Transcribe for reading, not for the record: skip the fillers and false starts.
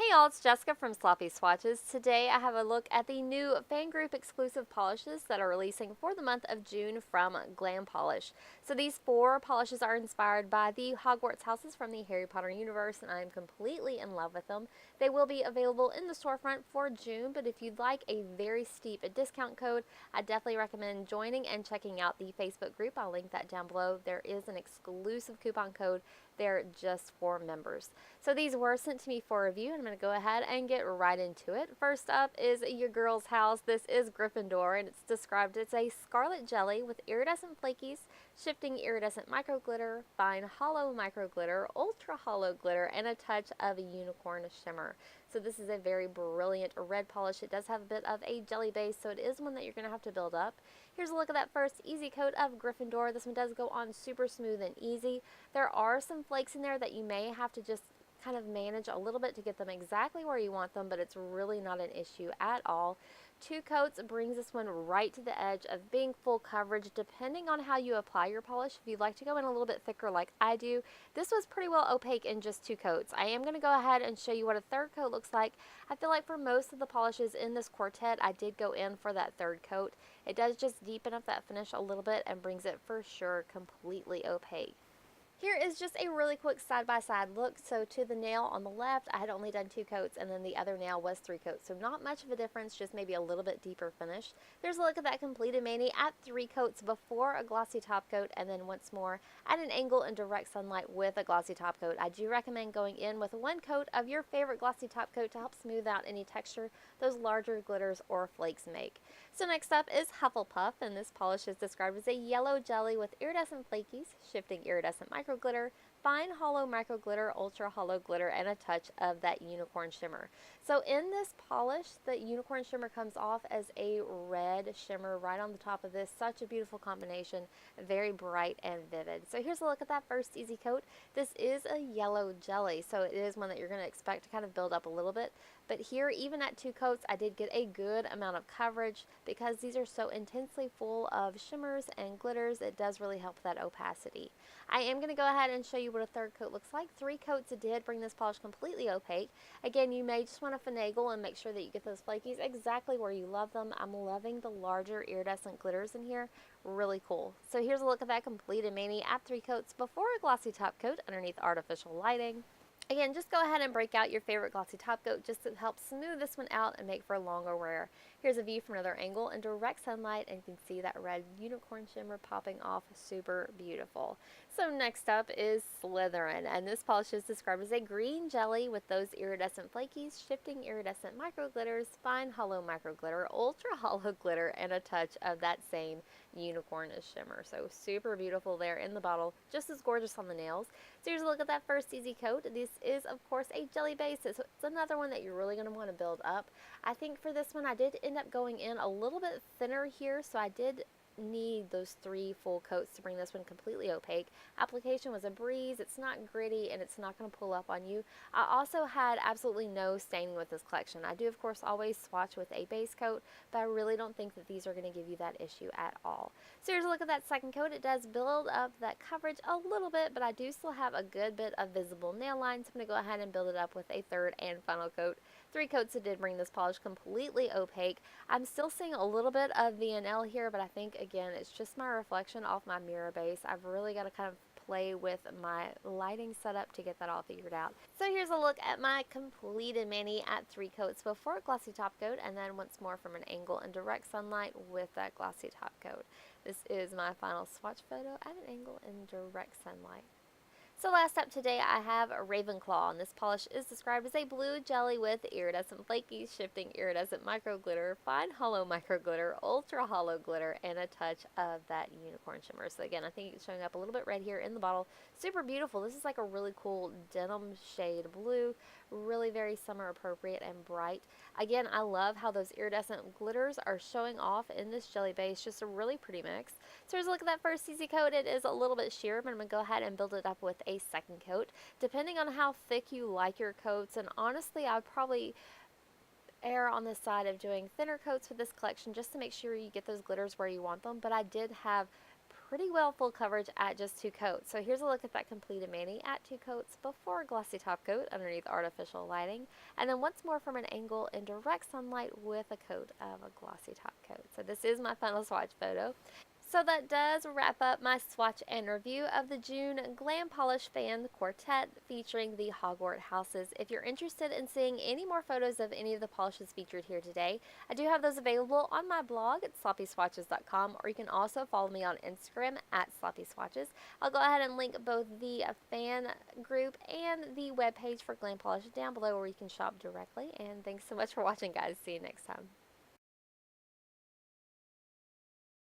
Y'all, it's Jessica from Sloppy Swatches. Today I have a look at the new fan group exclusive polishes that are releasing for the month of June from Glam Polish. So these four polishes are inspired by the Hogwarts houses from the Harry Potter universe, and I am completely in love with them. They will be available in the storefront for June, but if you'd like a very steep discount code, I definitely recommend joining and checking out the Facebook group. I'll link that down below. There is an exclusive coupon code there just for members. So these were sent to me for review, and I'm going to go ahead and get right into it. First up is your girl's house. This is Gryffindor, and it's described as a scarlet jelly with iridescent flakies, shifting iridescent micro glitter, fine hollow micro glitter, ultra hollow glitter, and a touch of a unicorn shimmer. So this is a very brilliant red polish. It does have a bit of a jelly base, so it is one that you're going to have to build up. Here's a look at that first easy coat of Gryffindor. This one does go on super smooth and easy. There are some flakes in there that you may have to just kind of manage a little bit to get them exactly where you want them, but it's really not an issue at all. 2 coats brings this one right to the edge of being full coverage, depending on how you apply your polish. If you'd like to go in a little bit thicker like I do, this was pretty well opaque in just 2 coats. I am going to go ahead and show you what a third coat looks like. I feel like for most of the polishes in this Quartet, I did go in for that third coat. It does just deepen up that finish a little bit and brings it for sure completely opaque. Here is just a really quick side-by-side look. So to the nail on the left, I had only done 2 coats, and then the other nail was 3 coats. So not much of a difference, just maybe a little bit deeper finish. There's a look at that completed mani at 3 coats before a glossy top coat, and then once more at an angle in direct sunlight with a glossy top coat. I do recommend going in with 1 coat of your favorite glossy top coat to help smooth out any texture those larger glitters or flakes make. So next up is Hufflepuff, and this polish is described as a yellow jelly with iridescent flakies, shifting iridescent micro glitter, fine hollow micro glitter, ultra hollow glitter, and a touch of that unicorn shimmer. So in this polish, the unicorn shimmer comes off as a red shimmer right on the top of this. Such a beautiful combination, very bright and vivid. So here's a look at that first easy coat. This is a yellow jelly, so it is one that you're going to expect to kind of build up a little bit. But here, even at 2 coats, I did get a good amount of coverage because these are so intensely full of shimmers and glitters. It does really help that opacity. I am going to go ahead and show you what a third coat looks like. 3 coats did bring this polish completely opaque. Again, you may just want to finagle and make sure that you get those flakies exactly where you love them. I'm loving the larger iridescent glitters in here. Really cool. So here's a look at that completed mani at 3 coats before a glossy top coat underneath artificial lighting. Again, just go ahead and break out your favorite glossy top coat just to help smooth this one out and make for longer wear. Here's a view from another angle in direct sunlight, and you can see that red unicorn shimmer popping off. Super beautiful. So next up is Slytherin, and this polish is described as a green jelly with those iridescent flakies, shifting iridescent micro glitters, fine hollow micro glitter, ultra hollow glitter, and a touch of that same unicorn shimmer. So super beautiful there in the bottle, just as gorgeous on the nails. So here's a look at that first easy coat. This is of course a jelly base, so it's another one that you're really going to want to build up. I think for this one I did end up going in a little bit thinner here, so I did need those 3 full coats to bring this one completely opaque. Application was a breeze, it's not gritty, and it's not going to pull up on you. I also had absolutely no staining with this collection. I do of course always swatch with a base coat, but I really don't think that these are going to give you that issue at all. So here's a look at that second coat. It does build up that coverage a little bit, but I do still have a good bit of visible nail lines. So I'm going to go ahead and build it up with a third and final coat. 3 coats that did bring this polish completely opaque. I'm still seeing a little bit of VNL here, but I think again it's just my reflection off my mirror base. I've really got to kind of play with my lighting setup to get that all figured out. So here's a look at my completed mani at 3 coats before a glossy top coat, and then once more from an angle in direct sunlight with that glossy top coat. This is my final swatch photo at an angle in direct sunlight. So last up today I have a Ravenclaw, and this polish is described as a blue jelly with iridescent flakies, shifting iridescent micro glitter, fine hollow micro glitter, ultra hollow glitter, and a touch of that unicorn shimmer. So again, I think it's showing up a little bit red here in the bottle. Super beautiful. This is like a really cool denim shade blue, really very summer appropriate and bright. Again, I love how those iridescent glitters are showing off in this jelly base. Just a really pretty mix. So here's a look at that first easy coat. It is a little bit sheer, but I'm going to go ahead and build it up with a second coat. Depending on how thick you like your coats, and honestly, I would probably err on the side of doing thinner coats with this collection just to make sure you get those glitters where you want them, but I did have pretty well full coverage at just 2 coats. So here's a look at that completed mani at 2 coats before a glossy top coat underneath artificial lighting, and then once more from an angle in direct sunlight with a coat of a glossy top coat. So this is my final swatch photo. So that does wrap up my swatch and review of the June Glam Polish Fan Quartet featuring the Hogwarts houses. If you're interested in seeing any more photos of any of the polishes featured here today, I do have those available on my blog at sloppyswatches.com, or you can also follow me on Instagram at sloppyswatches. I'll go ahead and link both the fan group and the webpage for Glam Polish down below where you can shop directly. And thanks so much for watching, guys. See you next time.